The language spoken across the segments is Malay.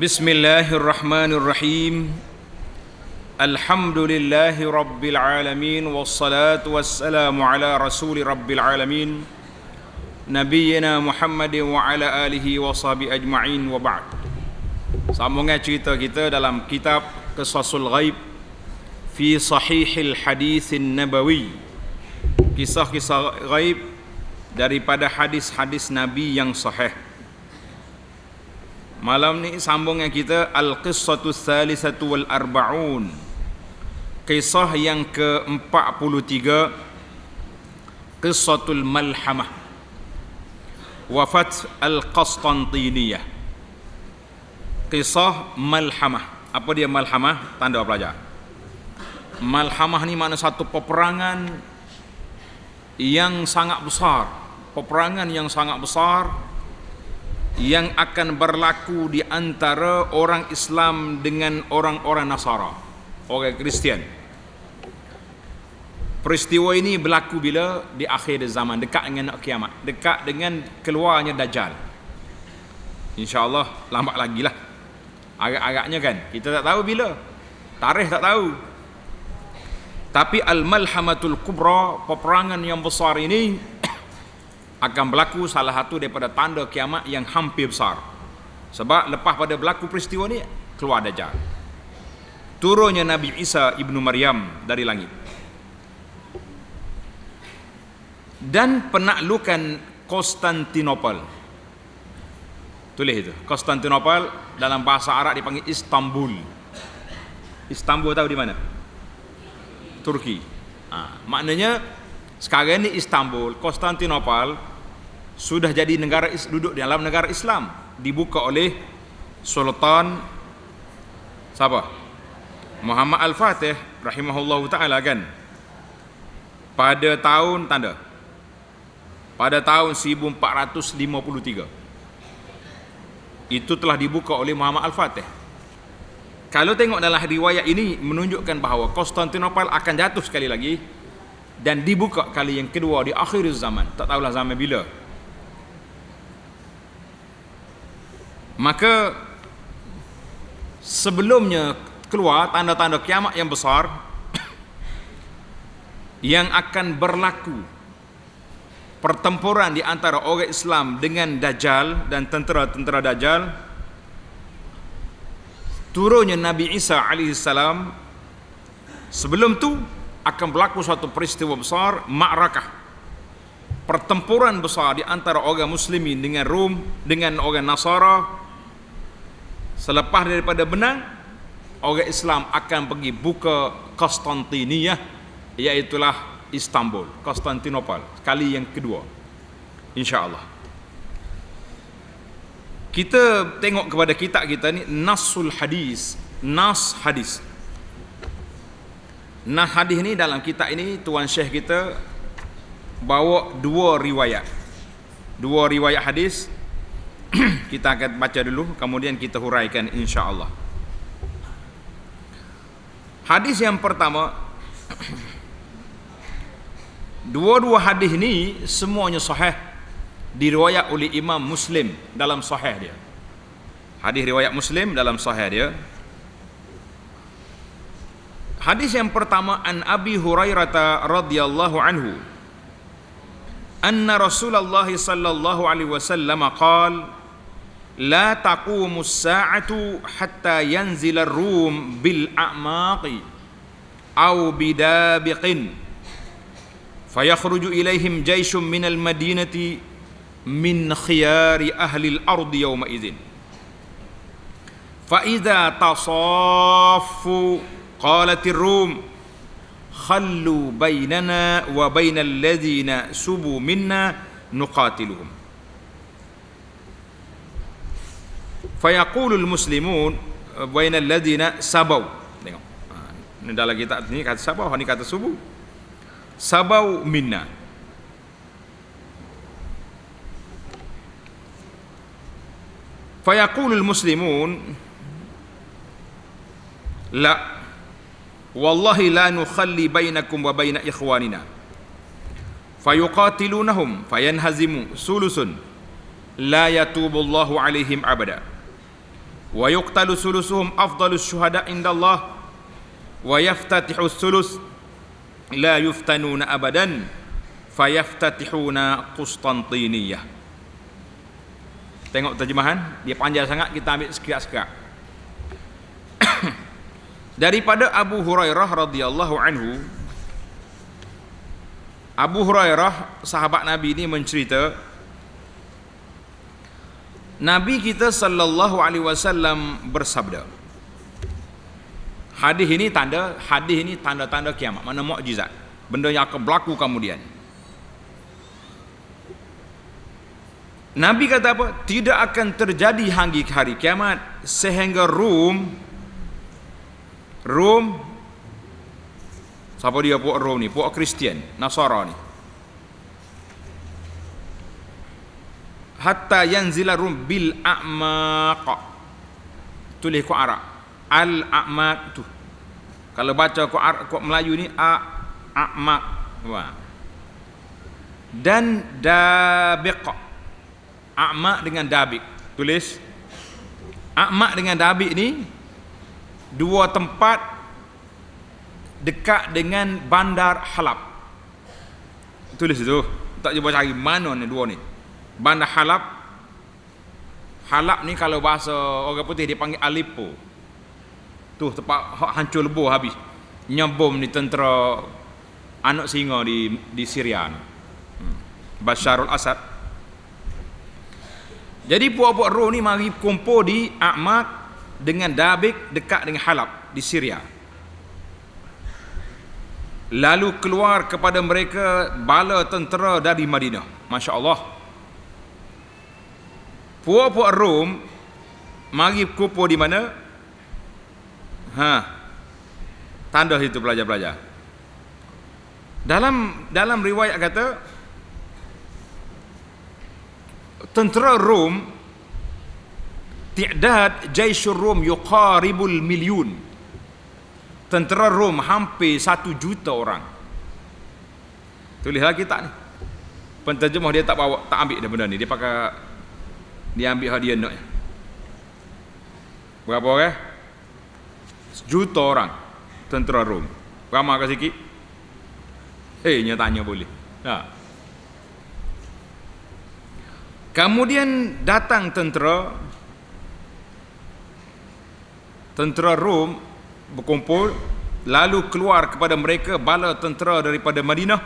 Bismillahirrahmanirrahim. Alhamdulillahi rabbil alamin, wassalatu wassalamu ala rasuli rabbil alamin, nabiyyina Muhammadin wa ala alihi wa sahbihi ajma'in, wa ba'd. Sambungan cerita kita dalam kitab Qisasul Ghaib fi Sahihil Hadithin Nabawi, kisah-kisah ghaib daripada hadis-hadis Nabi yang sahih. Malam ni sambungnya kita Al-Qissatu Thalithatu wal Arba'un, kisah yang ke-43, Qissatul Malhamah, Wafat Al-Qastantiniyah. Kisah Malhamah. Apa dia Malhamah? Tanda pelajar. Malhamah ni makna satu peperangan yang sangat besar. Peperangan yang sangat besar yang akan berlaku di antara orang Islam dengan orang-orang Nasara, orang Kristian. Peristiwa ini berlaku bila? Di akhir zaman, dekat dengan kiamat, dekat dengan keluarnya Dajjal. InsyaAllah lambat lagi lah, agak-agaknya kan, kita tak tahu bila, tarikh tak tahu. Tapi Al-Malhamatul Kubra, peperangan yang besar ini akan berlaku, salah satu daripada tanda kiamat yang hampir besar. Sebab lepas pada berlaku peristiwa ni, keluar Dajjal, turunnya Nabi Isa ibnu Maryam dari langit, dan penaklukan Konstantinopel. Tulis itu, Konstantinopel dalam bahasa Arab dipanggil Istanbul. Istanbul tahu di mana? Turki. Maknanya sekarang ni Istanbul, Konstantinopel sudah jadi negara, duduk dalam negara Islam, dibuka oleh Sultan siapa? Muhammad Al-Fatih rahimahullahu ta'ala kan, pada tahun tanda, pada tahun 1453 itu telah dibuka oleh Muhammad Al-Fatih. Kalau tengok dalam riwayat ini menunjukkan bahawa Konstantinopel akan jatuh sekali lagi dan dibuka kali yang kedua di akhir zaman, tak tahulah zaman bila. Maka sebelumnya keluar tanda-tanda kiamat yang besar yang akan berlaku, pertempuran di antara orang Islam dengan Dajjal dan tentera-tentera Dajjal. Turunnya Nabi Isa alaihissalam. Sebelum tu akan berlaku suatu peristiwa besar, ma'rakah, pertempuran besar di antara orang muslimin dengan Rom, dengan orang Nasara. Selepas daripada menang, orang Islam akan pergi buka Konstantiniyah, iaitulah Istanbul, Konstantinopel, kali yang kedua, insya-Allah. Kita tengok kepada kitab kita ni, Nasul Hadis, Nas Hadis. Nas Hadis ni dalam kitab ini Tuan Syekh kita bawa dua riwayat hadis. Kita akan baca dulu, kemudian kita huraikan insya-Allah. Hadis yang pertama, dua-dua hadis ni semuanya sahih, diriwayat oleh Imam Muslim dalam sahih dia. Hadis riwayat Muslim dalam sahih dia. Hadis yang pertama, an Abi Hurairah radhiyallahu anhu, anna Rasulullah sallallahu alaihi wasallam qala, la taqumus sa'atu hatta yanzila ar-rum bil a'maqi aw bidabiqin fayakhruju ilaihim jayshun minal madinati min khiyari ahli al-ardi yawma idzin fa idza tasaffu qalat ar-rum khallu bainana wa bainal ladzina subu minna nuqatiluhum fayaqulul muslimun bainal ladzina sabau. Tengok, ini dalam kitab ni kata sabau, ni kata subu. Sabau minna. Fayaqulul muslimun la wallahi la nukhalli bainakum wa baina ikhwanina fayuqatilunahum fayanhazimu sulusun la yatubullahu alaihim abada wa yuqtalu sulusuhum afdalus syuhada indallah wa yaftatihu sulus la yuftanuna abadan fayaftatihuna Qustantiniyah. Tengok terjemahan, dia panjang sangat, kita ambil sekirat-sekirat. Daripada Abu Hurairah radhiyallahu anhu, Abu Hurairah sahabat Nabi ini mencerita, Nabi kita sallallahu alaihi wasallam bersabda. Hadis ini tanda-tanda kiamat, mana mukjizat, benda yang akan berlaku kemudian. Nabi kata apa? Tidak akan terjadi hingga hari kiamat sehingga Rom, siapa dia puak Rom ni? Puak Kristian, Nasara ni. Hatta yanzila Rom bil a'maq. Tulis ku Arab. Al-a'maq tu. Kalau baca ku Melayu ni a'maq. Dan dabiq. A'maq dengan dabiq. Tulis. A'maq dengan dabiq ni dua tempat dekat dengan bandar Halab. Tulis itu. Tak cuba cari mana ni dua ni. Bandar Halab. Halab ni kalau bahasa orang putih dia panggil Aleppo. Tu tempat hancur lebur habis. Nyebom ni tentera anak singa di Syria ni. Basharul Asad. Jadi puak-puak Rom ni mari kumpul di A'maq dengan Dabiq dekat dengan Halab di Syria. Lalu keluar kepada mereka bala tentera dari Madinah. Masya Allah. Puak-puak Rom mari kumpul di mana? Tanda situ pelajar-pelajar. Dalam riwayat kata tentera Rom, ti'dad jaisyur Rom yuqaribul milyun. Tentera Rom hampir 1 juta orang. Tulislah kitab ni. Penterjemah dia tak ambil dah benda ni. Dia ambil hadiah nak. Berapa orang? 1 juta orang tentera Rom. Ramai ke sikit? Nya tanya boleh. Kemudian datang tentera Rom berkumpul, lalu keluar kepada mereka bala tentera daripada Madinah,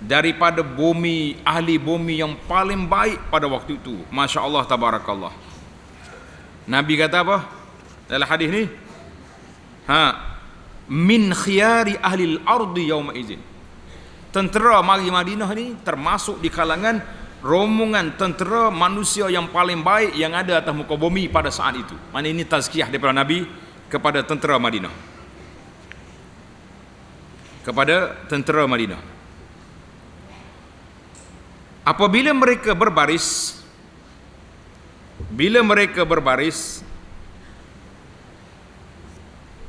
daripada bumi, ahli bumi yang paling baik pada waktu itu. Masya Allah, tabarakallah. Nabi kata apa dalam hadis ni? Min khiyari ahli al-ardi yawma izin. Tentera mari Madinah ni termasuk di kalangan rombongan tentera manusia yang paling baik yang ada atas muka bumi pada saat itu. Mana ini tazkiyah daripada Nabi kepada tentera Madinah. Kepada tentera Madinah. Apabila mereka berbaris,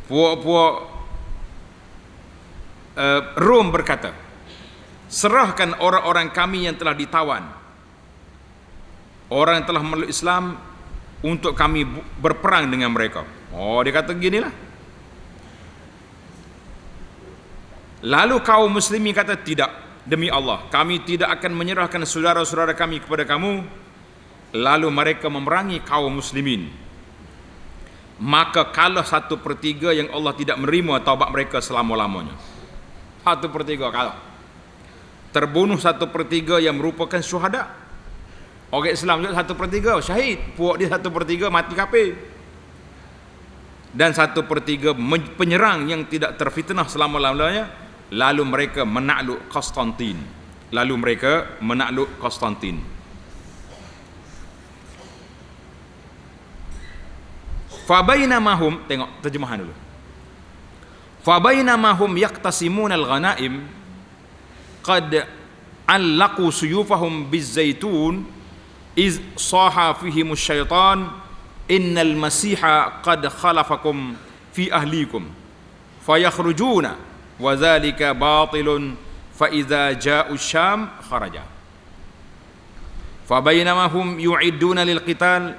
puak-puak Rom berkata, serahkan orang-orang kami yang telah ditawan, orang yang telah memeluk Islam, untuk kami berperang dengan mereka. Dia kata ginilah. Lalu kaum muslimin kata, tidak, demi Allah kami tidak akan menyerahkan saudara-saudara kami kepada kamu. Lalu mereka memerangi kaum muslimin. Maka kalah 1/3 yang Allah tidak menerima taubat mereka selama-lamanya. 1/3 kalah. Terbunuh 1/3 yang merupakan syuhada. Orang Islam juga 1/3 syahid. Puak dia 1/3 mati kafir. Dan 1/3 penyerang yang tidak terfitnah selama-lamanya. Lalu mereka menakluk Konstantin. Fabainamahum, tengok terjemahan dulu. Fabainamahum yaqtasimun al-ghanaim qad allaqu suyufahum biz-zaitun iz saha fihim asy-syaitan innal masiha qad khalafakum fi ahlikum fayakhrujuna wa dzalika batilun fa idza ja'u syam kharaja. Fabainamahum yu'idduna lil qital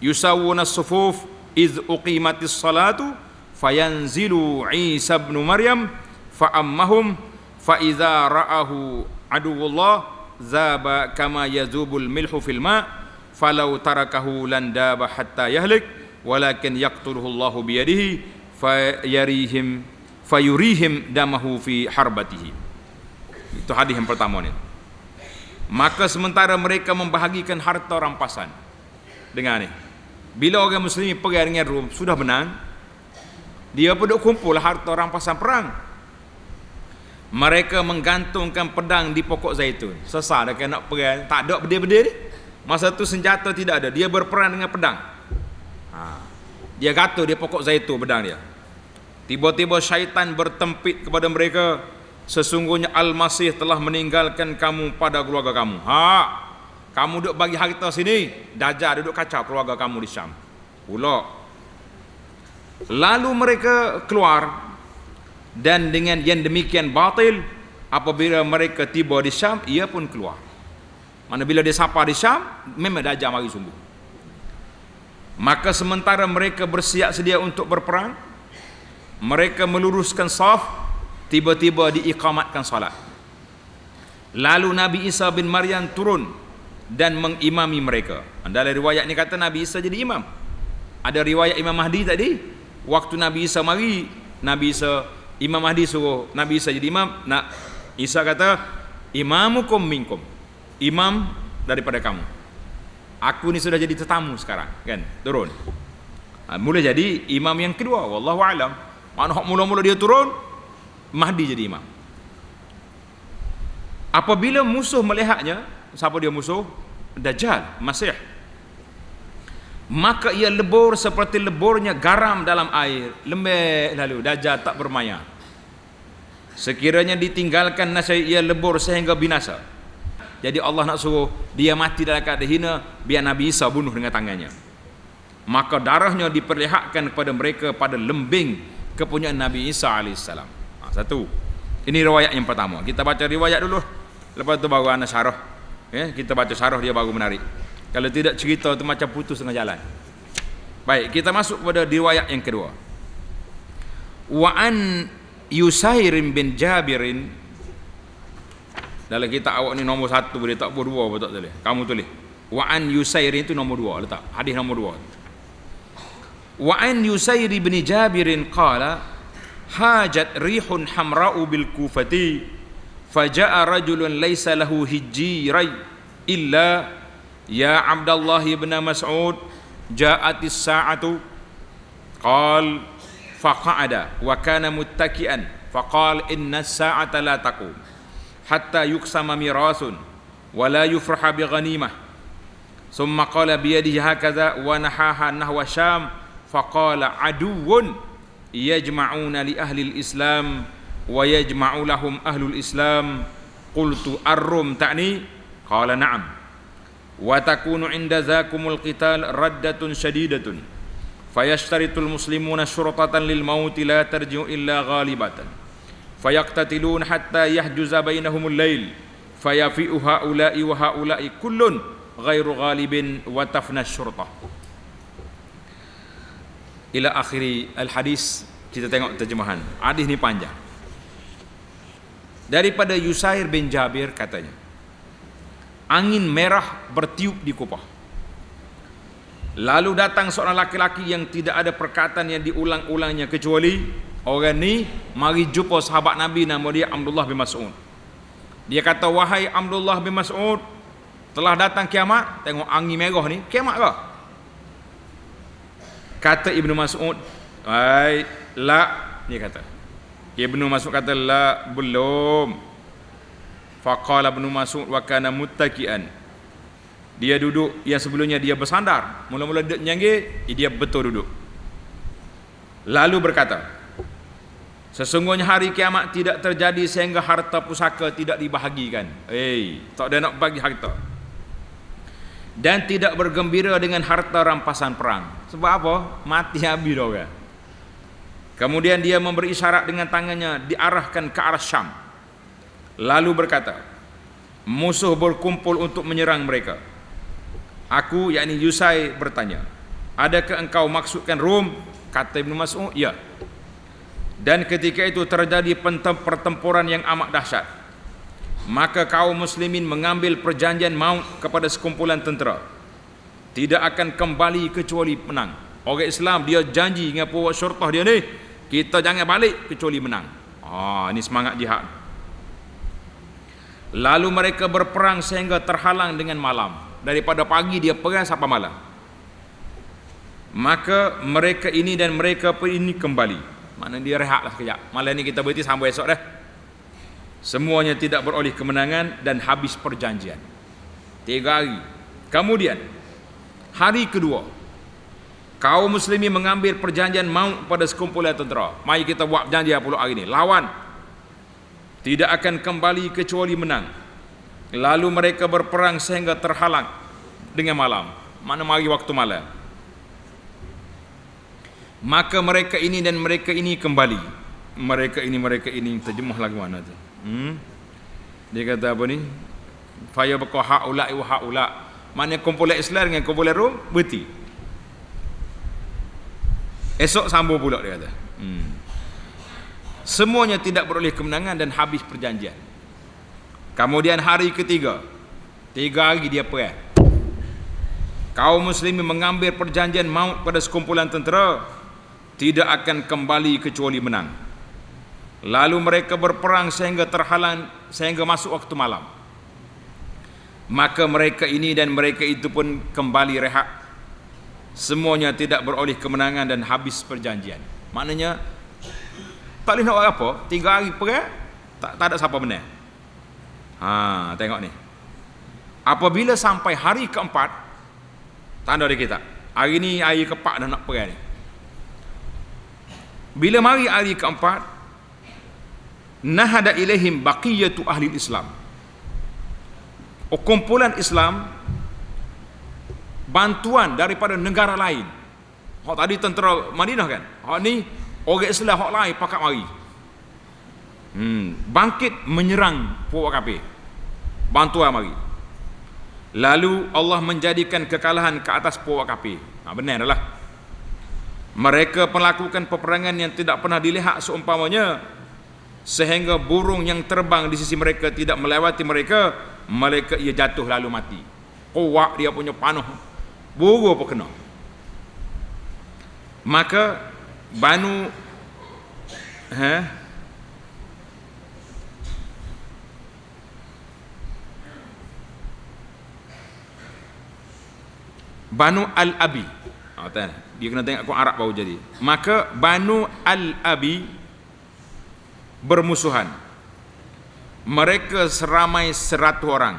yusawwuna as-sufuf iz uqimatis salatu fayanzilu Isa ibn Maryam fa'ammahum fa idza ra'ahu aduwullah zaba kama yazubul milhu fil ma falau tarakahu lan daba hatta yahlik walakin yaqtuluhu Allahu biyadihi fayurihim damahu fi harbatihi. Itu hadis yang pertama ni. Maka sementara mereka membahagikan harta rampasan dengan ni, bila orang muslim pergi dengan Rom sudah menang, dia pun duk kumpul harta rampasan perang. Mereka menggantungkan pedang di pokok zaitun. Sesar dah nak perang, tak ada benda-benda ni. Masa tu senjata tidak ada, dia berperang dengan pedang. Dia gantung di pokok zaitun pedang dia. Tiba-tiba syaitan bertempit kepada mereka, sesungguhnya Al-Masih telah meninggalkan kamu pada keluarga kamu. Kamu duk bagi harta sini, Dajjal duduk kacau keluarga kamu di Syam. Pula. Lalu mereka keluar, dan dengan yang demikian batil, apabila mereka tiba di Syam, ia pun keluar. Mana bila dia sapa di Syam, memang Dajjal mari sungguh. Maka sementara mereka bersiap sedia untuk berperang, mereka meluruskan saf, tiba-tiba diiqamatkan salat. Lalu Nabi Isa bin Maryam turun dan mengimami mereka. Dalam riwayat ni kata Nabi Isa jadi imam. Ada riwayat Imam Mahdi tadi, waktu Nabi Isa mari, Imam Mahdi suruh Nabi Isa jadi imam. Isa kata, imamukum minkum, imam daripada kamu. Aku ni sudah jadi tetamu sekarang, kan? Turun. Mula jadi imam yang kedua, wallahu alam. Mana mula-mula dia turun, Mahdi jadi imam. Apabila musuh melihatnya, siapa dia musuh? Dajjal, Masih. Maka ia lebur seperti leburnya garam dalam air, lembek lalu. Dajjal tak bermaya. Sekiranya ditinggalkan nasihat, ia lebur sehingga binasa. Jadi Allah nak suruh dia mati dalam keadaan hina, biar Nabi Isa bunuh dengan tangannya. Maka darahnya diperlihatkan kepada mereka pada lembing kepunyaan Nabi Isa AS. Satu. Ini riwayat yang pertama. Kita baca riwayat dulu, lepas tu baru ana syarah. Kita baca syarah dia baru menarik. Kalau tidak cerita tu macam putus tengah jalan. Baik, kita masuk pada riwayat yang kedua. Wa an Yusair bin Jabirin. Dalam kitab awak ni nombor 1 boleh, tak boleh 2 pun tak boleh. Kamu tulis. Wa an Yusair itu nombor 2 letak. Hadis nombor 2. Wa an Yusair bin Jabirin qala hajat rihun hamra'u bil Kufati faja'a rajulun laysa lahu hijjirai illa ya Abdullah ibn Mas'ud ja'atis sa'atu qal faqa'ada wa kana muttaki'an faqal inna as-sa'ata la taqum hatta yuqsama mirasun wa la yufraha bi ghanimah thumma qala bi yadihi hakaza wa nahaha nahwa Syam faqala aduwwun yajma'una li ahli al-islam wa yajma'u lahum ahlul islam qultu ar-rum ta'ni qala na'am wa takunu 'inda zakumul qital raddatun shadidatun fayashtaritul muslimuna syurtatan lil mauti la tarji'u illa ghalibatan fayaqtatilun hatta yahjuza bainahumul lail fayafi'u haula'i wa haula'i kullun ghairu ghalibin wa tafna syurtah ila akhiri al-hadis. Kita tengok terjemahan. Hadis ni panjang. Daripada Yusair bin Jabir katanya, angin merah bertiup di Kufah. Lalu datang seorang laki-laki yang tidak ada perkataan yang diulang-ulangnya kecuali orang ni mari jumpa sahabat Nabi, nama dia Abdullah bin Mas'ud. Dia kata, wahai Abdullah bin Mas'ud, telah datang kiamat. Tengok angin merah ni, kiamat ke? Kata Ibnu Mas'ud, la, dia kata. Ibnu Mas'ud kata, la, belum. Faqala Ibnu Mas'ud wa kana muttaki'an. Dia duduk, yang sebelumnya dia bersandar. Mula-mula dia nyanggih, dia betul duduk. Lalu berkata, sesungguhnya hari kiamat tidak terjadi sehingga harta pusaka tidak dibahagikan. Tak ada nak bagi harta. Dan tidak bergembira dengan harta rampasan perang. Sebab apa? Mati habis dah orang. Kemudian dia memberi isyarat dengan tangannya, diarahkan ke arah Syam. Lalu berkata, musuh berkumpul untuk menyerang mereka. Aku, yakni Yusai, bertanya, Adakah engkau maksudkan Rom? Kata Ibn Mas'ud, ya. Dan ketika itu terjadi pertempuran yang amat dahsyat. Maka kaum muslimin mengambil perjanjian maut kepada sekumpulan tentera. Tidak akan kembali kecuali menang. Orang Islam dia janji dengan puak syurtah dia ni, kita jangan balik kecuali menang. Ini semangat jihad. Lalu mereka berperang sehingga terhalang dengan malam. Daripada pagi dia perang sampai malam. Maka mereka ini dan mereka ini kembali. Mana dia rehatlah sekejap. Malam ni kita berhenti sampai esok dah. Semuanya tidak beroleh kemenangan dan habis perjanjian. 3 hari. Kemudian hari kedua, kaum muslimin mengambil perjanjian maut pada sekumpulan tentera. Mari kita buat janji pula hari ni. Lawan. Tidak akan kembali kecuali menang. Lalu mereka berperang sehingga terhalang dengan malam. Mana mari waktu malam. Maka mereka ini dan mereka ini kembali. Mereka ini terjemah lagu mana tu? Dia kata apa ni? Faya baqa haula wa haula. Mana kumpulan Islam dengan kumpulan Rom berhenti. Esok sambung pula dia kata. Semuanya tidak beroleh kemenangan dan habis perjanjian. Kemudian hari ketiga, 3 hari dia perang. Kaum muslimin mengambil perjanjian maut pada sekumpulan tentera. Tidak akan kembali kecuali menang. Lalu mereka berperang sehingga terhalang, sehingga masuk waktu malam. Maka mereka ini dan mereka itu pun kembali rehat. Semuanya tidak beroleh kemenangan dan habis perjanjian. Maknanya tak boleh nak buat apa. 3 hari perang, tak ada siapa menang. Tengok ni. Apabila sampai hari keempat, tanda dia kita, hari ni hari keempat dah nak perang ni. Bila mari hari keempat, nahada ilaihim baqiyatu ahli Islam. Kumpulan Islam bantuan daripada negara lain. Hak tadi tentera Madinah kan. Hak ni orang Islam hak lain pakat mari. Bangkit menyerang puak kafir. Bantuan mari. Lalu Allah menjadikan kekalahan ke atas puak kafir. Benar dah lah. Mereka melakukan peperangan yang tidak pernah dilihat seumpamanya, sehingga burung yang terbang di sisi mereka tidak melewati mereka. Mereka ia jatuh lalu mati. Kuat dia punya panuh, burung pun kena. Maka Banu Al-Abi, dia kena tengok Quran Arab baru jadi. Maka Banu Al-Abi bermusuhan. Mereka seramai 100 orang.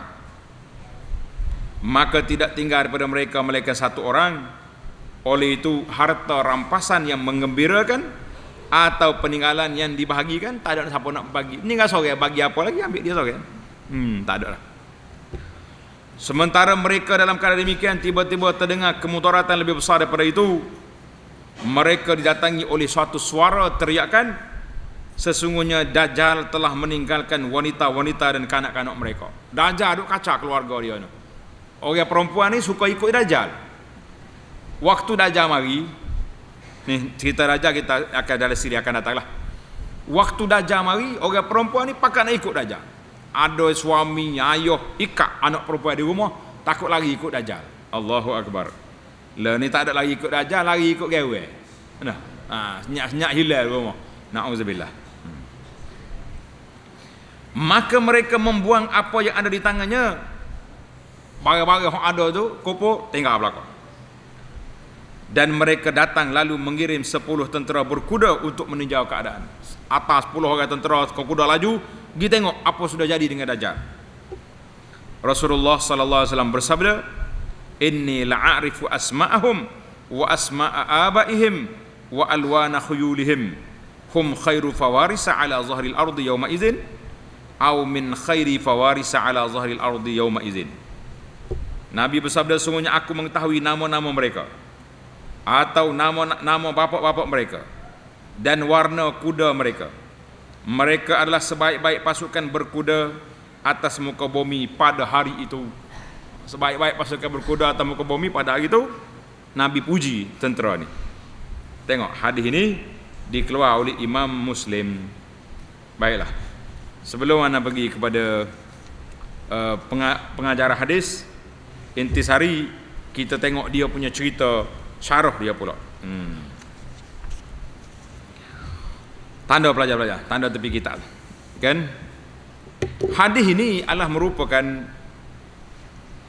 Maka tidak tinggal daripada mereka 1 orang. Oleh itu harta rampasan yang menggembirakan atau peninggalan yang dibahagikan, tak ada siapa nak bagi. Meninggal seorang, bagi apa lagi, ambil dia seorang. Tak ada lah. Sementara mereka dalam keadaan demikian, tiba-tiba terdengar kemudaratan lebih besar daripada itu. Mereka didatangi oleh suatu suara teriakan, sesungguhnya Dajjal telah meninggalkan wanita-wanita dan kanak-kanak mereka. Dajjal duk kacau keluarga dia. Orang perempuan ni suka ikut Dajjal. Waktu Dajjal mari, ni cerita Dajjal kita akan dalam siri akan datang lah. Waktu Dajjal mari, orang perempuan ni pakat nak ikut Dajjal. Ada suami, ayah, ikat anak perempuan di rumah, takut lari ikut Dajjal. Allahu Akbar. Lah ni tak ada lagi ikut Dajjal, lari ikut gawe. Nah, senyap-senyap hilang rumah. Na'udzubillah. Maka mereka membuang apa yang ada di tangannya. Barang-barang yang ada tu, kopok, tinggal belakang. Dan mereka datang lalu mengirim 10 tentera berkuda untuk meninjau keadaan. Atas 10 orang tentera kuda laju, pergi tengok apa sudah jadi dengan Dajjal. Rasulullah sallallahu alaihi wasallam bersabda, "Inni la'arifu asma'ahum wa asma'a abaihim wa alwana khuyulihim. Hum khairu fawarisa ala zahril ardi yawma idzin aw min khairi fawarisa ala zahril ardi yawma idzin." Nabi bersabda, sungguhnya aku mengetahui nama-nama mereka atau nama bapa-bapa mereka dan warna kuda mereka. Mereka adalah sebaik-baik pasukan berkuda atas muka bumi pada hari itu. Sebaik-baik pasukan berkuda atas muka bumi pada hari itu Nabi puji tentera ni. Tengok hadis ini dikeluar oleh Imam Muslim. Baiklah. Sebelum anda pergi kepada pengajar hadis, intisari, kita tengok dia punya cerita syarah dia pula. Tanda pelajar-pelajar, tanda tepi kitab. Kan? Hadis ini adalah merupakan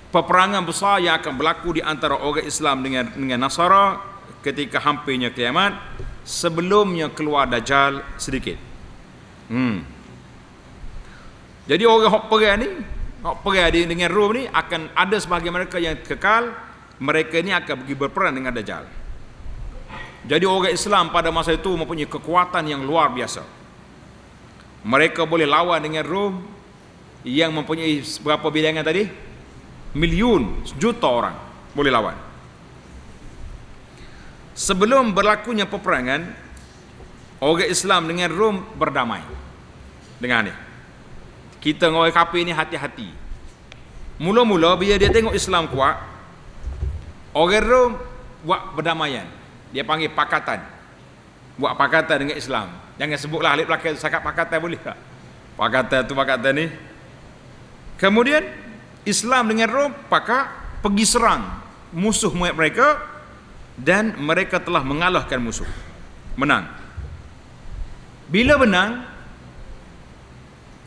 peperangan besar yang akan berlaku di antara orang Islam dengan Nasara ketika hampirnya kiamat, sebelumnya keluar Dajjal sedikit. Jadi orang hok perang dengan Rom ni akan ada sebahagian mereka yang kekal, mereka ni akan pergi berperang dengan Dajjal. Jadi orang Islam pada masa itu mempunyai kekuatan yang luar biasa. Mereka boleh lawan dengan Rom yang mempunyai berapa bilangan tadi? Miliun, juta orang boleh lawan. Sebelum berlakunya peperangan, orang Islam dengan Rom berdamai dengan ni. Kita dengan orang kafir ni hati-hati. Mula-mula bila dia tengok Islam kuat, orang Rom buat perdamaian. Dia panggil pakatan. Buat pakatan dengan Islam. Jangan sebutlah alik belakang cakap pakatan boleh tak? Pakatan tu pakatan ni. Kemudian Islam dengan Rom pergi serang musuh mereka, dan mereka telah mengalahkan musuh. Menang. Bila menang,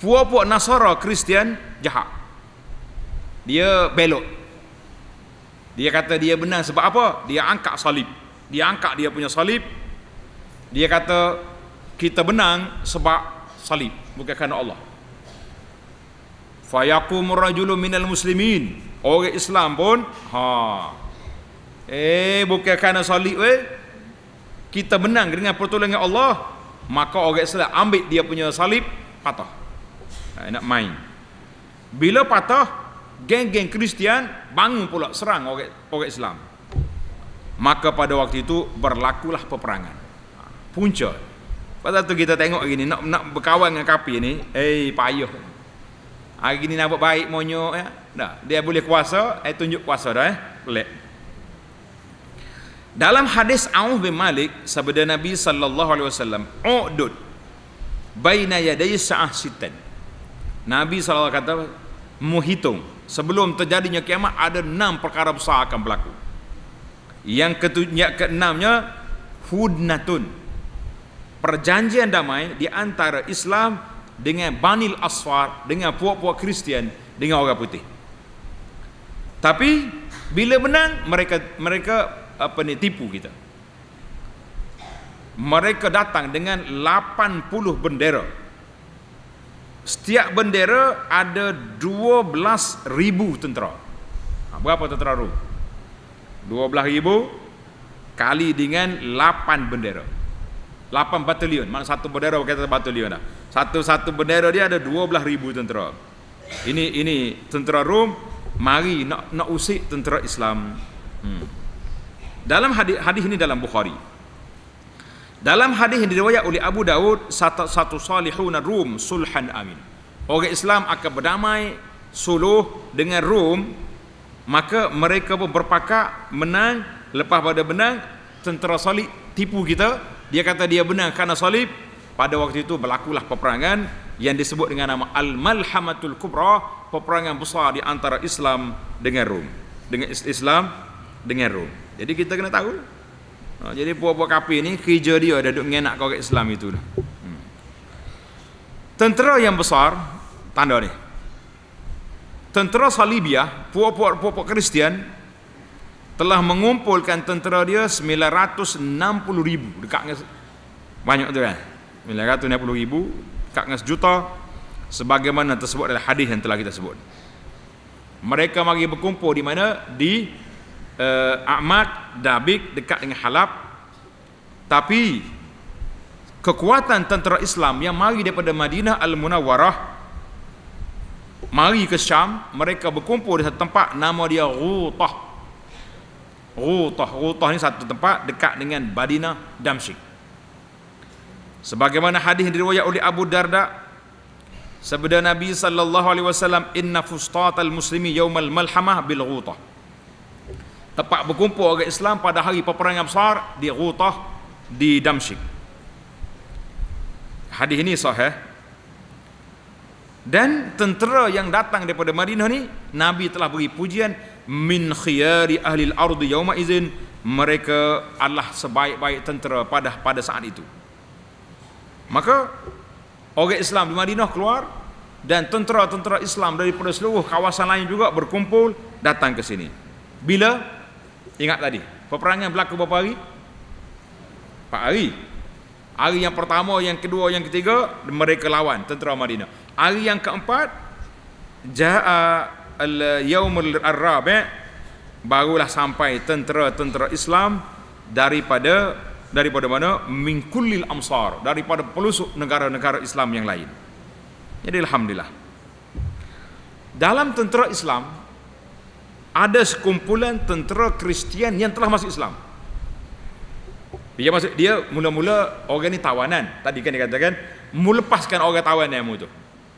puak-puak Nasara Kristian jahat. Dia belok. Dia kata dia menang sebab apa? Dia angkat salib. Dia angkat dia punya salib. Dia kata kita menang sebab salib, bukan kerana Allah. Fayaqumur rajulu minal muslimin. Orang Islam pun bukan kerana salib kita menang dengan pertolongan Allah, maka orang Islam ambil dia punya salib, patah. Nak main. Bila patah, geng-geng Kristian bangun pula serang orang Islam. Maka pada waktu itu berlakulah peperangan. Punca. Pasal tu kita tengok gini, nak berkawan dengan kafir ni, payah. Hari ni nak buat baik monyok ya. Dah, dia boleh kuasa, tunjuk kuasa dah pelik. Dalam hadis Auf bin Malik, sabda Nabi sallallahu alaihi wasallam, "Udud baina yaday sa'ah sitan." Nabi sallallahu kata, menghitung sebelum terjadinya kiamat ada 6 perkara besar akan berlaku. Yang keenamnya hudnatun, perjanjian damai di antara Islam dengan Banil Asfar, dengan puak-puak Kristian, dengan orang putih. Tapi bila menang, mereka tipu kita. Mereka datang dengan 80 bendera. Setiap bendera ada 12,000 tentera. Berapa tentera Rom? 12,000 kali dengan 8 bendera. 8 batalion. Mana satu bendera berkata batalion dah. Satu bendera dia ada 12,000 tentera. Ini tentera Rom mari nak usik tentera Islam. Dalam hadis ini dalam Bukhari. Dalam hadis yang diriwayat oleh Abu Daud, satu salihun Rum sulhan amin. Orang Islam akan berdamai suluh dengan Rom, maka mereka pun berpakat menang. Lepas pada menang, tentera salib tipu kita. Dia kata dia menang kerana salib. Pada waktu itu berlakulah peperangan yang disebut dengan nama Al-Malhamatul Kubra, peperangan besar di antara Islam dengan Rom. Dengan Islam dengan Rom. Jadi kita kena tahu. Jadi puak-puak kafir ni kerja dia ada duk ngenak orang Islam itu. Tentera yang besar, tanda ni. Tentera Salibiyah, puak-puak Kristian telah mengumpulkan tentera dia 960,000, dekat dengan banyak tu kan. 960,000 dekat dengan sejuta, sebagaimana tersebut dalam hadis yang telah kita sebut. Mereka mari berkumpul di mana? Di Ahmad, Dabik, dekat dengan Halab. Tapi kekuatan tentera Islam yang mari daripada Madinah Al-Munawwarah mari ke Syam, mereka berkumpul di satu tempat nama dia Ghutah. Ghutah ni satu tempat dekat dengan Madinah Damsyik. Sebagaimana hadis yang diriwayat oleh Abu Darda, sabda Nabi sallallahu alaihi wasallam, "Inna fustatal muslimi yaumal malhamah bil Ghutah." Tempat berkumpul orang Islam pada hari peperangan besar di Ghutah di Damsyik. Hadis ini sahih. Dan tentera yang datang daripada Madinah ni, Nabi telah beri pujian, min khiyari ahli al-ardi yauma izin, mereka adalah sebaik-baik tentera pada saat itu. Maka orang Islam di Madinah keluar, dan tentera-tentera Islam daripada seluruh kawasan lain juga berkumpul datang ke sini. Bila? Ingat tadi, peperangan berlaku berapa hari? 4 hari. Hari yang pertama, yang kedua, yang ketiga, mereka lawan tentera Madinah. Hari yang keempat, ja'a al-yaumul ar-rabi', barulah sampai tentera-tentera Islam daripada mana? Min kullil amsar, daripada pelosok negara-negara Islam yang lain. Jadi alhamdulillah. Dalam tentera Islam ada sekumpulan tentera Kristian yang telah masuk Islam. Dia mula-mula orang ni tawanan. Tadi kan dia katakan melepaskan orang tawanan tu.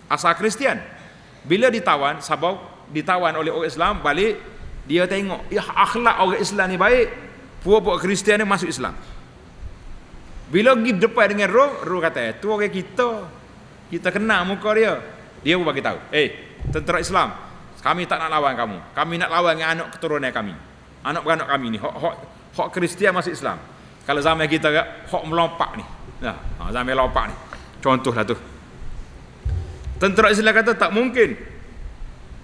Asal Kristian. Bila ditawan, sabab ditawan oleh orang Islam, balik dia tengok, ya akhlak orang Islam ni baik, puak-puak Kristian ni masuk Islam. Bila pergi depan dengan Roh kata, tu orang kita kenal muka dia. Dia pun bagi tahu, tentera Islam, kami tak nak lawan kamu. Kami nak lawan dengan anak keturunan kami. Anak beranak kami ni, hak Kristian masuk Islam. Kalau zaman kita hak melompak ni. Nah, zaman melompak ni. Contohlah tu. Tentera Islam kata tak mungkin.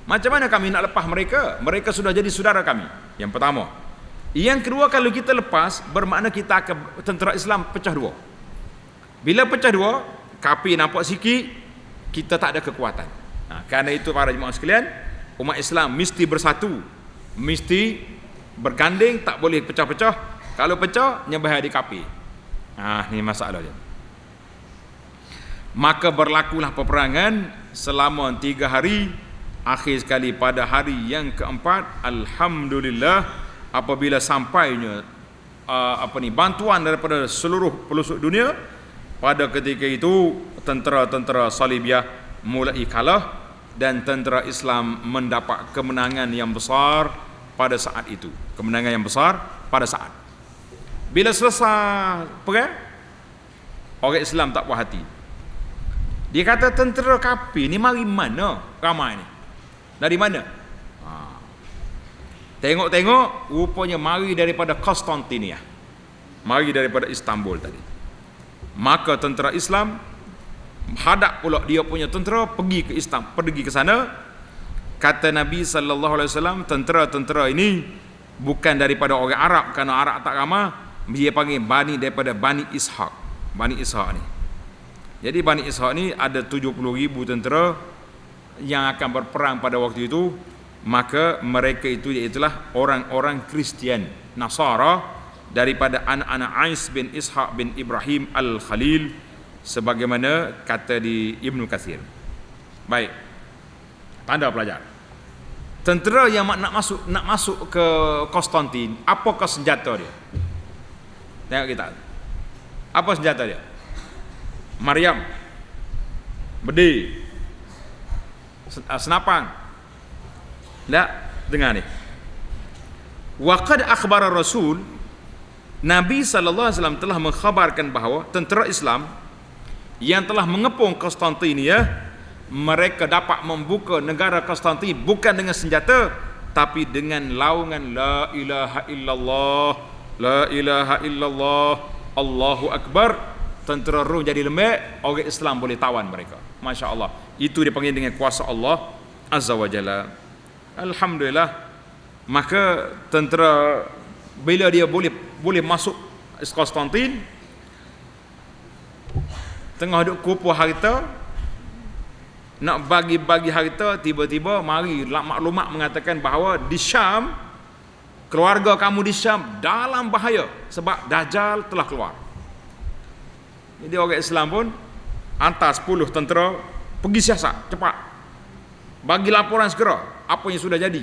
Macam mana kami nak lepas mereka? Mereka sudah jadi saudara kami. Yang pertama. Yang kedua, kalau kita lepas, bermakna kita akan tentera Islam pecah dua. Bila pecah dua, kafir nampak sikit, kita tak ada kekuatan. Kerana itu para jemaah sekalian, umat Islam mesti bersatu, mesti berganding, tak boleh pecah-pecah. Kalau pecah, nyembah di kafir. Ini masalah dia. Maka berlakulah peperangan selama 3 hari. Akhir sekali pada hari yang keempat, alhamdulillah, apabila sampainya bantuan daripada seluruh pelosok dunia, pada ketika itu tentera-tentera Salibiyah mulai kalah dan tentera Islam mendapat kemenangan yang besar pada saat itu. Kemenangan yang besar pada saat. Bila selesai perang, orang Islam tak puas hati. Dia kata tentera kafir ni mari mana ramai ni? Dari mana? Tengok-tengok, rupanya mari daripada Konstantinia. Mari daripada Istanbul tadi. Maka tentera Islam hadap pula dia punya tentera pergi ke Istanbul, pergi ke sana. Kata Nabi sallallahu alaihi wasallam, tentera-tentera ini bukan daripada orang Arab, kerana Arab tak ramai. Dia panggil daripada Bani Ishaq. Bani Ishaq ni. Jadi Bani Ishaq ni ada 70,000 tentera yang akan berperang pada waktu itu. Maka mereka itu iaitulah orang-orang Kristian Nasara daripada anak-anak Ais bin Ishaq bin Ibrahim Al-Khalil, sebagaimana kata di Ibnu Katsir. Baik, tanda pelajar. Tentera yang nak masuk ke Konstantin, apakah senjata dia? Tengok kita. Apa senjata dia? Maryam, bedi, senapang. Tak, dengar ni. Wa qad akhbara Rasul, Nabi sallallahu alaihi wasallam telah mengkhabarkan bahawa tentera Islam yang telah mengepung Konstantinia, mereka dapat membuka negara Konstantin bukan dengan senjata, tapi dengan laungan la ilaha illallah, la ilaha illallah, Allahu akbar. Tentera Rom jadi lembek, orang Islam boleh tawan mereka. Masya Allah. Itu dipanggil dengan kuasa Allah Azza wa Jalla. Alhamdulillah. Maka tentera bila dia boleh masuk Konstantin, tengah duk kumpul harta, nak bagi-bagi harta, tiba-tiba mari maklumat mengatakan bahawa di Syam, keluarga kamu di Syam dalam bahaya sebab Dajjal telah keluar. Jadi orang Islam pun hantar 10 tentera pergi siasat cepat, bagi laporan segera apa yang sudah jadi.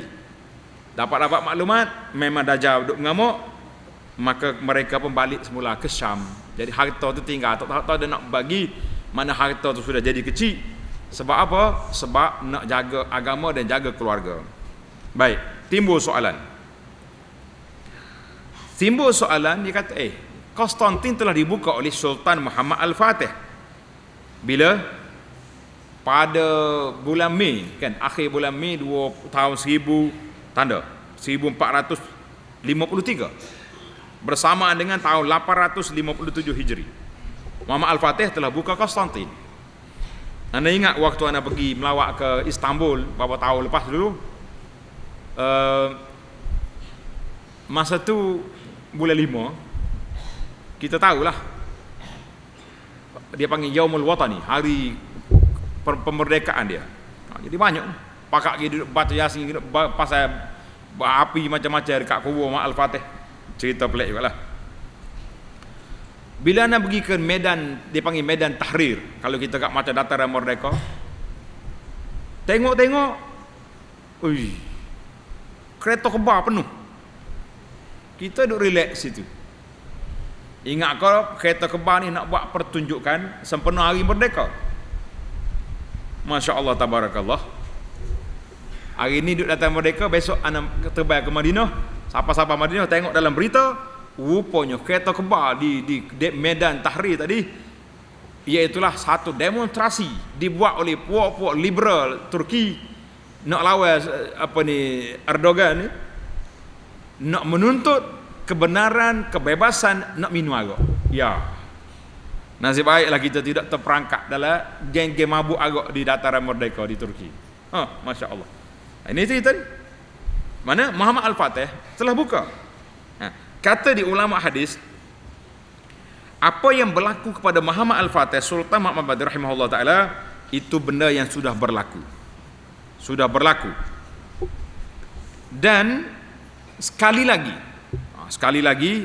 Dapat maklumat memang Dajjal duduk mengamuk, maka mereka pun balik semula ke Syam. Jadi harta tu tinggal, tak tahu dia nak bagi, mana harta tu sudah jadi kecil. Sebab apa? Sebab nak jaga agama dan jaga keluarga. Baik, timbul soalan. timbul soalan, dia kata Konstantin telah dibuka oleh Sultan Muhammad Al-Fatih bila pada bulan Mei kan, akhir bulan Mei tahun 1453 bersamaan dengan tahun 857 Hijri. Muhammad Al-Fatih telah buka Konstantin. Anda ingat waktu anda pergi melawat ke Istanbul beberapa tahun lepas dulu, masa tu bulan 5, kita tahulah dia panggil Yaumul Watani, hari pemerdekaan dia. Jadi banyak pakak gitu baca Yasin gitu, pasal api macam-macam dekat kubur Muhammad Al-Fatih. Cerita pelik jugalah. Bila anda pergi ke medan, dia panggil Medan Tahrir, kalau kita kat macam dataran Merdeka, tengok-tengok, kereta kebal penuh. Kita duduk relax situ. Ingat kau kereta kebal ni nak buat pertunjukan sempena hari merdeka. Masya Allah, tabarakallah. Hari ni duduk datang merdeka, besok anda terbang ke Madinah. Siapa-siapa Madinah tengok dalam berita, rupanya kereta kebal di Medan Tahrir tadi, iaitulah satu demonstrasi dibuat oleh puak-puak liberal Turki nak lawan Erdogan ni, nak menuntut kebenaran, kebebasan, nak minum arak. Ya, nasib baiklah kita tidak terperangkap dalam geng-geng mabuk arak di dataran merdeka di Turki. Masya Allah. Ini cerita ni. Mana Muhammad Al-Fatih telah buka. Kata di ulama hadis, apa yang berlaku kepada Muhammad Al-Fatih, Sultan Muhammad Badir rahimahullah ta'ala, itu benda yang sudah berlaku. Sudah berlaku. Dan sekali lagi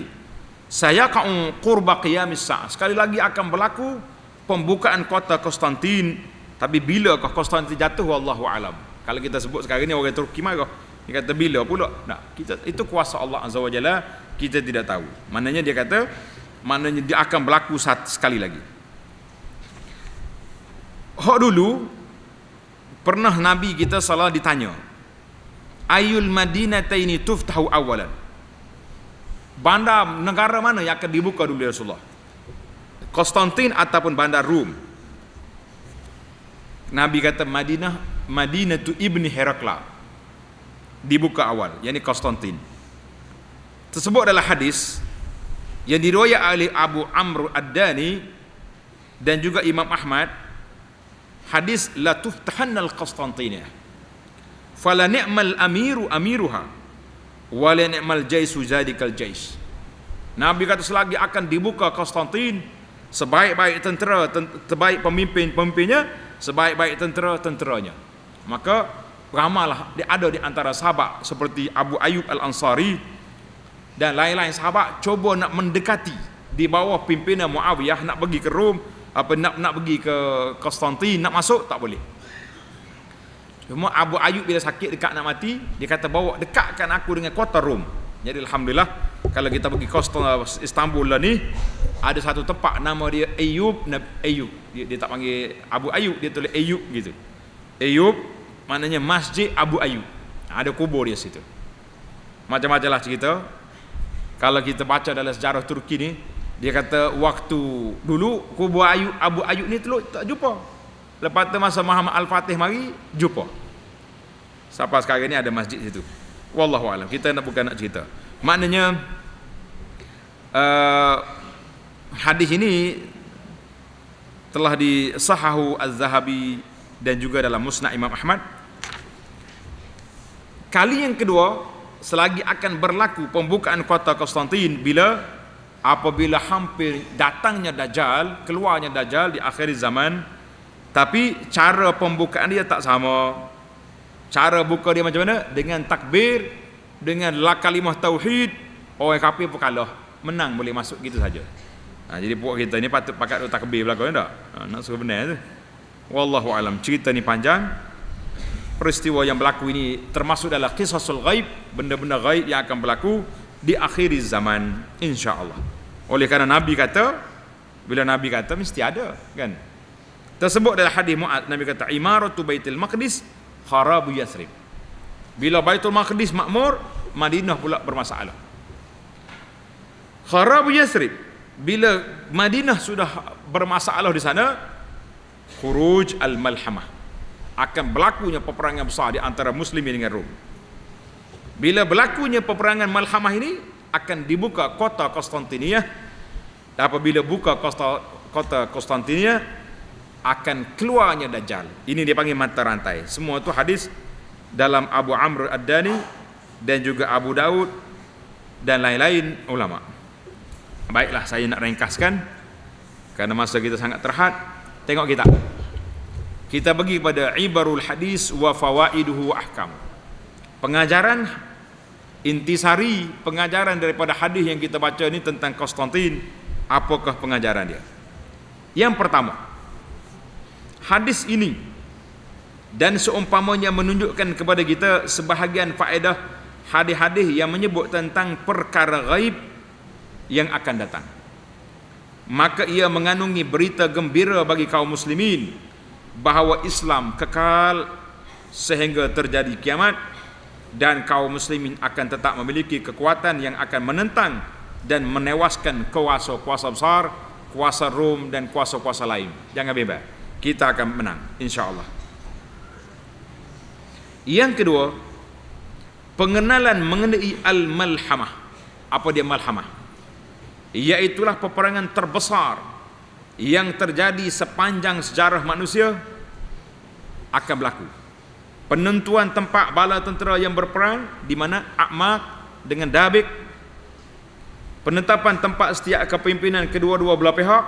saya kau qurba qiyamis sa'ah, sekali lagi akan berlaku pembukaan kota Konstantin. Tapi bilakah Konstantin jatuh, wallahu alam. Kalau kita sebut sekarang ni orang Turki marah, dia kata bila pula. Kita itu kuasa Allah Azza wa Jalla, kita tidak tahu. Maknanya dia kata, maknanya dia akan berlaku sekali lagi. Hak dulu pernah Nabi kita salah ditanya, ayul madinataini tuftahu awalan, bandar negara mana yang akan dibuka dulu ya Rasulullah, Konstantin ataupun bandar Rom? Nabi kata Madinatu Ibni Herakla dibuka awal, yakni Konstantin. Tersebut adalah hadis yang diriwayat oleh Abu Amr Ad-Dani dan juga Imam Ahmad. Hadis la tuftahannal Konstantiniyah fala ni'mal amiru amiruha wa la ni'mal jaisu zadikal jais. Nabi kata selagi akan dibuka Konstantin, sebaik-baik tentera, terbaik pemimpinnya, sebaik-baik tenteranya. Maka ramailah ada di antara sahabat seperti Abu Ayyub Al-Ansari dan lain-lain sahabat cuba nak mendekati di bawah pimpinan Muawiyah, nak pergi ke Rom, nak pergi ke Konstantin, nak masuk tak boleh. Cuma Abu Ayyub bila sakit dekat nak mati, dia kata bawa dekatkan aku dengan kota Rom. Jadi alhamdulillah kalau kita pergi Istanbul lah ni, ada satu tempat nama dia Ayyub. Dia tak panggil Abu Ayyub, dia tulis Ayyub gitu. Ayyub maknanya Masjid Abu Ayyub. Ada kubur dia situ. Macam-macam lah cerita. Kalau kita baca dalam sejarah Turki ni, dia kata waktu dulu kubur Abu Ayyub ni tak jumpa. Lepas tu masa Muhammad Al-Fatih mari, jumpa. Sampai sekarang ni ada masjid situ. Wallahu alam. Kita bukan nak cerita. Maknanya hadis ini telah disahahu Az-Zahabi dan juga dalam Musnad Imam Ahmad. Kali yang kedua, selagi akan berlaku pembukaan kota Konstantin apabila hampir datangnya Dajjal, keluarnya Dajjal di akhir zaman. Tapi cara pembukaan dia tak sama. Cara buka dia macam mana? Dengan takbir, dengan la kalimah tauhid. Orang kafir pun kalah, menang boleh masuk gitu saja. Jadi puak kita ni patut pakat takbir belakang tak? Nak suruh benar tu. Wallahu alam. Cerita ni panjang. Peristiwa yang berlaku ini termasuk dalam qisasul ghaib, benda-benda ghaib yang akan berlaku di akhir zaman, insya-Allah. Oleh kerana Nabi kata, bila Nabi kata mesti ada, kan? Tersebut dalam hadis Mu'adz, Nabi kata imaratu Baitul Maqdis kharabu Yathrib. Bila Baitul Maqdis makmur, Madinah pula bermasalah. Kharab Yasrib, bila Madinah sudah bermasalah di sana, khuruj al-malhamah, akan berlakunya peperangan besar di antara muslimin dengan Rom. Bila berlakunya peperangan malhamah ini, akan dibuka kota Konstantinia. Apabila buka kota Konstantinia, akan keluarnya Dajjal. Ini dia panggil mata rantai. Semua itu hadis dalam Abu Amr Ad-Dani dan juga Abu Daud dan lain-lain ulama. Baiklah, saya nak ringkaskan karena masa kita sangat terhad. Tengok kita pergi pada ibarul hadis wa fawaiduhu wa ahkam. Pengajaran intisari, pengajaran daripada hadis yang kita baca ini tentang Konstantin. Apakah pengajaran dia? Yang pertama, hadis ini dan seumpamanya menunjukkan kepada kita sebahagian faedah hadis-hadis yang menyebut tentang perkara gaib yang akan datang. Maka ia mengandungi berita gembira bagi kaum muslimin bahawa Islam kekal sehingga terjadi kiamat, dan kaum muslimin akan tetap memiliki kekuatan yang akan menentang dan menewaskan kuasa-kuasa besar, kuasa Rom dan kuasa-kuasa lain. Jangan bimbang, kita akan menang insya-Allah. Yang kedua, pengenalan mengenai al-malhamah. Apa dia malhamah? Iaitulah peperangan terbesar yang terjadi sepanjang sejarah manusia akan berlaku. Penentuan tempat bala tentera yang berperang, di mana A'maq dengan Dabik. Penetapan tempat setiap kepimpinan kedua-dua belah pihak,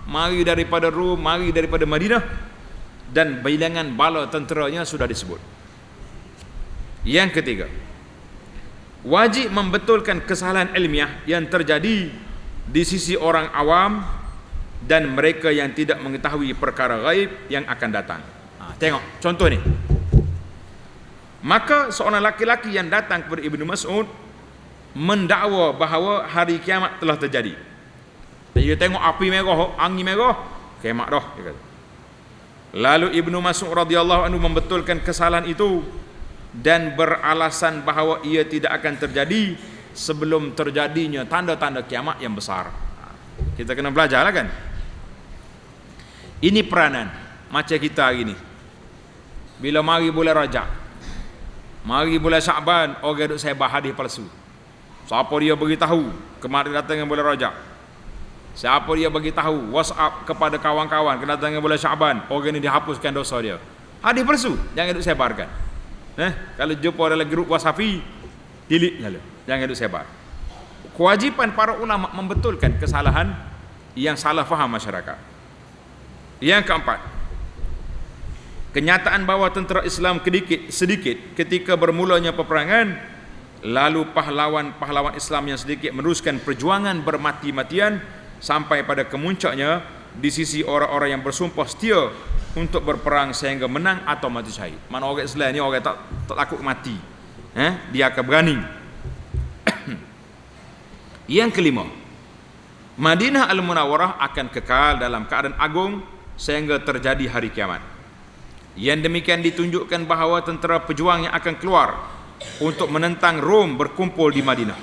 mari daripada Rom, mari daripada Madinah, dan bilangan bala tenteranya sudah disebut. Yang ketiga, wajib membetulkan kesalahan ilmiah yang terjadi di sisi orang awam dan mereka yang tidak mengetahui perkara gaib yang akan datang. Tengok contoh ni. Maka seorang laki-laki yang datang kepada Ibnu Mas'ud mendakwa bahawa hari kiamat telah terjadi. Dia tengok api merah, angin merah, kiamat dah, dia kata. Lalu Ibnu Mas'ud radhiyallahu anhu membetulkan kesalahan itu dan beralasan bahawa ia tidak akan terjadi sebelum terjadinya tanda-tanda kiamat yang besar. Kita kena belajar lah kan. Ini peranan macam kita hari ni. Bila mari bulan Rajab, mari bulan Syaban, orang duk sebar hadis palsu. Siapa dia beritahu kemarin datang bulan Rajab? Siapa dia beritahu WhatsApp kepada kawan-kawan kedatangan bulan Syaban, orang ni dihapuskan dosa dia. Hadis palsu, jangan duk sebarkan. Kalau jumpa dalam grup WhatsApp, delete lalu. Jangan duk sebar. Kewajipan para ulama membetulkan kesalahan yang salah faham masyarakat. Yang keempat, kenyataan bahawa tentera Islam sedikit ketika bermulanya peperangan, lalu pahlawan-pahlawan Islam yang sedikit meneruskan perjuangan bermati-matian sampai pada kemuncaknya di sisi orang-orang yang bersumpah setia untuk berperang sehingga menang atau mati syahid. Mana orang Islam ni orang tak takut mati. Dia akan berani. Yang kelima, Madinah Al-Munawwarah akan kekal dalam keadaan agung sehingga terjadi hari kiamat. Yang demikian ditunjukkan bahawa tentera pejuang yang akan keluar untuk menentang Rom berkumpul di Madinah.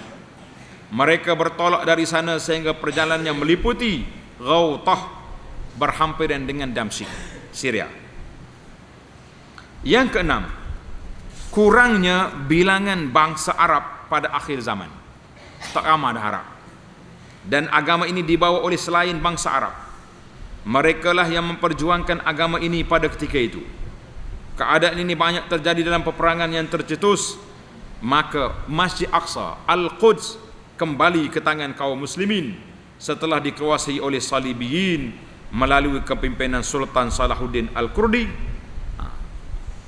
Mereka bertolak dari sana sehingga perjalanannya meliputi Ghautah berhampiran dengan Damsyik, Syria. Yang keenam, kurangnya bilangan bangsa Arab pada akhir zaman. Tak ramai dah Arab. Dan agama ini dibawa oleh selain bangsa Arab. Mereka lah yang memperjuangkan agama ini pada ketika itu. Keadaan ini banyak terjadi dalam peperangan yang tercetus. Maka Masjid Aqsa, Al-Quds, kembali ke tangan kaum muslimin setelah dikuasai oleh Salibiyin melalui kepimpinan Sultan Salahuddin Al-Kurdi.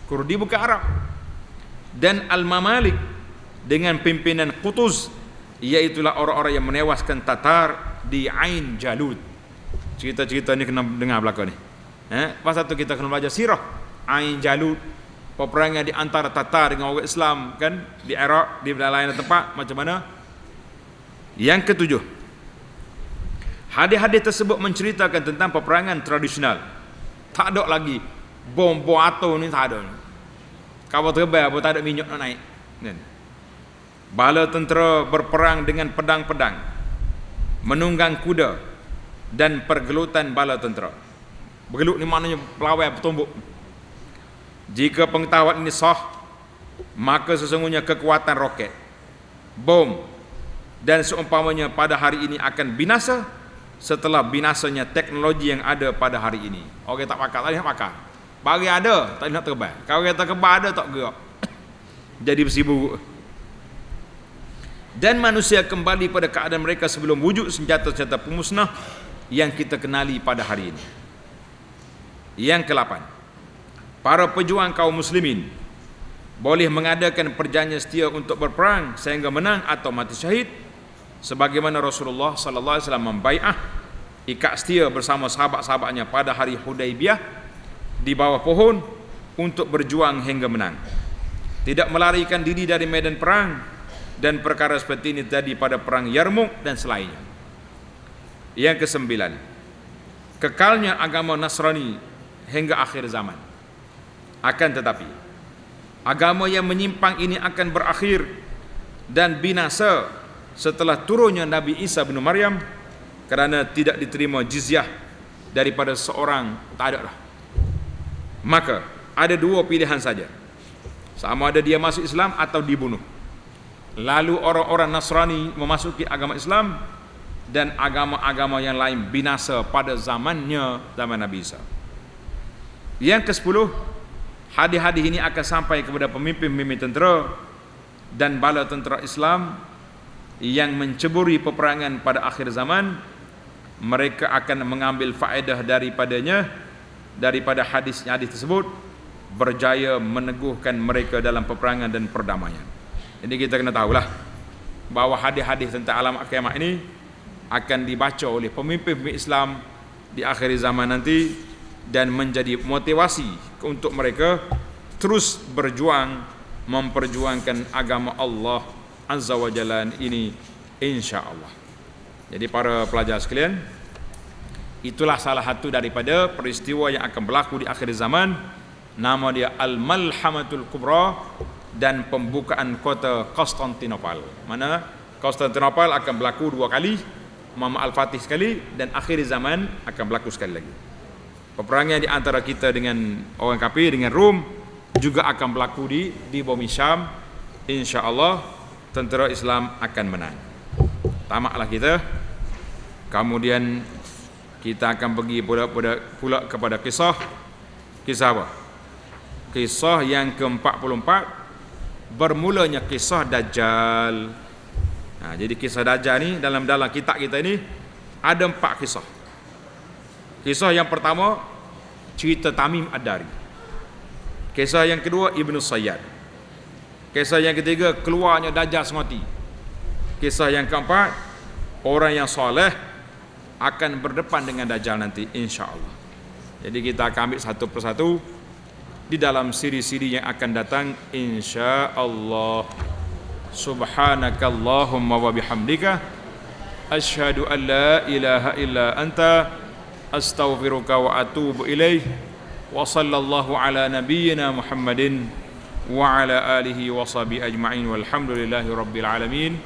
Kurdi bukan Arab. Dan Al-Mamalik dengan pimpinan Qutuz, iaitulah orang-orang yang menewaskan Tatar di Ain Jalut. Cerita-cerita ni kena dengar belakang ni. Pasal tu kita kena belajar sirah. Ain Jalut, peperangan di antara Tatar dengan orang Islam kan, di Iraq, di lain tempat macam mana. Yang ketujuh, hadis-hadis tersebut menceritakan tentang peperangan tradisional. Tak ada lagi bom atom ni, tak ada. Kapal terbang pun tak ada minyak nak naik. Bala tentera berperang dengan pedang-pedang. menunggang kuda dan pergelutan bala tentera. Bergelut ni maknanya pelawai bertumbuk. Jika pengetahuan ini sah, maka sesungguhnya kekuatan roket, bom dan seumpamanya pada hari ini akan binasa setelah binasanya teknologi yang ada pada hari ini. Orang tak pakar, tak nak pakar. Bagi ada, tak nak terbang. Kalau kata kebal ada, tak gerak. Jadi bersibuk. Dan manusia kembali pada keadaan mereka sebelum wujud senjata-senjata pemusnah yang kita kenali pada hari ini. Yang ke-8, para pejuang kaum muslimin boleh mengadakan perjanjian setia untuk berperang sehingga menang atau mati syahid, sebagaimana Rasulullah sallallahu alaihi wasallam membai'ah ikat setia bersama sahabat-sahabatnya pada hari Hudaibiyah di bawah pohon untuk berjuang hingga menang, tidak melarikan diri dari medan perang. Dan perkara seperti ini terjadi pada perang Yarmouk dan selainnya. Yang ke-9, kekalnya agama Nasrani hingga akhir zaman. Akan tetapi agama yang menyimpang ini akan berakhir dan binasa setelah turunnya Nabi Isa bin Maryam, kerana tidak diterima jizyah daripada seorang, tak ada lah. Maka ada dua pilihan saja, sama ada dia masuk Islam atau dibunuh. Lalu orang-orang Nasrani memasuki agama Islam dan agama-agama yang lain binasa pada zamannya, zaman Nabi Isa. Yang ke-10, hadis-hadis ini akan sampai kepada pemimpin-pemimpin tentera dan bala tentera Islam yang menceburi peperangan pada akhir zaman. Mereka akan mengambil faedah daripada hadis tersebut, berjaya meneguhkan mereka dalam peperangan dan perdamaian. Jadi kita kena tahulah bahawa hadis-hadis tentang alamat kiamat ini akan dibaca oleh pemimpin-pemimpin Islam di akhir zaman nanti dan menjadi motivasi untuk mereka terus berjuang memperjuangkan agama Allah Azza wa Jalla ini, insya-Allah. Jadi para pelajar sekalian, itulah salah satu daripada peristiwa yang akan berlaku di akhir zaman. Nama dia Al-Malhamatul Kubra dan pembukaan kota Konstantinopel. Mana Konstantinopel akan berlaku dua kali, Muhammad Al-Fatih sekali, dan akhir zaman akan berlaku sekali lagi. Peperangan di antara kita dengan orang kafir, dengan Rom, juga akan berlaku di bumi Syam. InsyaAllah tentera Islam akan menang. Tamatlah kita. Kemudian kita akan pergi pula kepada kisah apa? Kisah yang ke-44, bermulanya kisah Dajjal. Jadi kisah Dajjal ni dalam kitab kita ini ada 4 kisah. Kisah yang pertama, cerita Tamim Ad-Dari. Kisah yang kedua, Ibnu Sayyad. Kisah yang ketiga, keluarnya Dajjal semati. Kisah yang keempat, orang yang soleh akan berdepan dengan Dajjal nanti, insya-Allah. Jadi kita akan ambil satu persatu di dalam siri-siri yang akan datang, insya-Allah. Subhanakallahumma wa bihamdika asyhadu an la ilaha illa anta astaghfiruka wa atubu ilaih. Wa sallallahu ala nabiyyina Muhammadin wa ala alihi wa sahbihi ajma'in walhamdulillahi rabbil alamin.